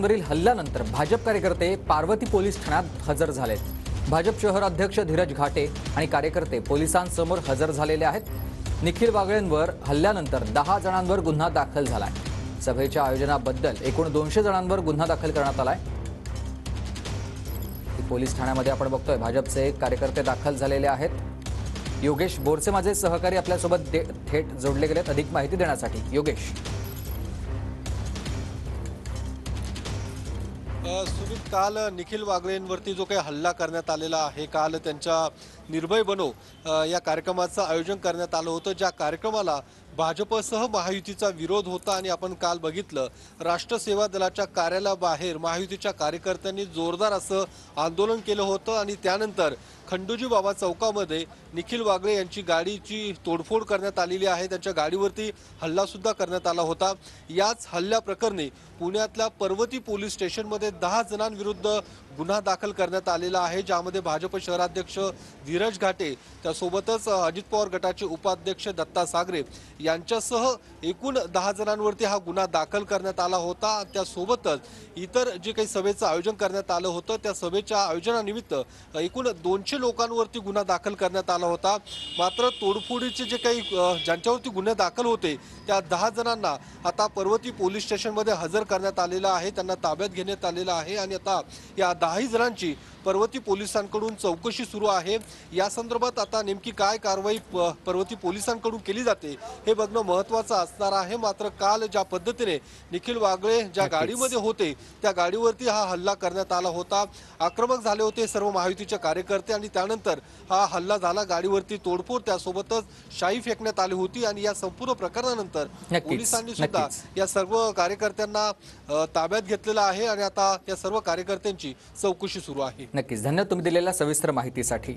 कार्यकर्त्यांवरील हल्ल्यानंतर भाजप कार्यकर्ते पार्वती पोलीस ठाण्यात हजर झालेत. भाजप शहर अध्यक्ष धीरज घाटे आणि कार्यकर्ते पोलिसांसमोर हजर झालेले आहेत. निखिल वागळेंवर हल्ल्यानंतर 10 जणांवर गुन्हा दाखल झालाय. सभेच्या आयोजनाबद्दल एकूण 200 जणांवर गुन्हा दाखल करण्यात आलाय. पोलीस ठाण्यामध्ये आपण बघतोय भाजपचे कार्यकर्ते दाखल झालेले आहेत. योगेश बोरसे माझे सहकारी आपल्यासोबत थेट जोडले गेलेत अधिक माहिती देण्यासाठी. योगेश. सुमित, काल निखिल वागळेंवरती जो काही हल्ला करण्यात आलेला आहे, काल त्यांच्या निर्भय बनो या कार्यक्रमाचं आयोजन करण्यात आलं होतं, ज्या कार्यक्रमाला भाजपसह महायुतीचा विरोध होता. आणि आपण काल बघितलं राष्ट्र सेवा दलाच्या कार्यालयाबाहेर महायुतीच्या कार्यकर्त्यांनी जोरदार असं आंदोलन केलं होतं. आणि त्यानंतर खंडोजी बाबा चौकामध्ये निखिल वागळे यांची गाडीची तोडफोड करण्यात आलेली आहे. त्यांच्या गाडीवरती हल्ला सुद्धा करण्यात आला होता. याच हल्ल्याप्रकरणी पुण्यातल्या पर्वती पोलीस स्टेशनमध्ये 10 जणांविरुद्ध गुन्हा दाखल करण्यात आलेला आहे, ज्यामध्ये भाजप शहराध्यक्ष धीरज घाटे, त्यासोबतच अजित पवार गटाचे उपाध्यक्ष दत्ता सागरे यांच्यासह एकूण 10 जणांवरती हा गुन्हा दाखल करण्यात आला होता. त्यासोबतच इतर जे काही सभेचं आयोजन करण्यात आलं होतं, त्या सभेच्या आयोजनानिमित्त एकूण 200 लोकांवरती गुन्हा दाखल करण्यात आला होता. मात्र तोडफोडीचे जे काही ज्यांच्यावरती गुन्हे दाखल होते त्या 10 जणांना आता पर्वती पोलीस स्टेशनमध्ये हजर करण्यात आलेलं आहे. त्यांना ताब्यात घेण्यात आलेलं आहे आणि आता या 10 जणांची पर्वती पोलिसांकडून चौकशी सुरू आहे. या संदर्भात आता नेमकी काय कारवाई पर्वती पोलिसांकडून केली जाते हे बघणं महत्त्वाचं असणार आहे. मात्र काल ज्या पद्धतीने निखिल वागळे ज्या गाडीमध्ये होते त्या गाडीवरती हा हल्ला करण्यात आला होता, आक्रमक झाले होते सर्व महायुतीचे कार्यकर्ते आणि त्यानंतर हा हल्ला झाला, गाडीवरती तोडफोड, त्यासोबतच शाई फेकण्यात आली होती. आणि या संपूर्ण प्रकरणानंतर पोलिसांनी सुद्धा या सर्व कार्यकर्त्यांना ताब्यात घेतलेलं आहे आणि आता या सर्व कार्यकर्त्यांची चौकशी सुरू आहे. नक्कीच. धन्यवाद तुम्ही दिलेल्या सविस्तर माहितीसाठी.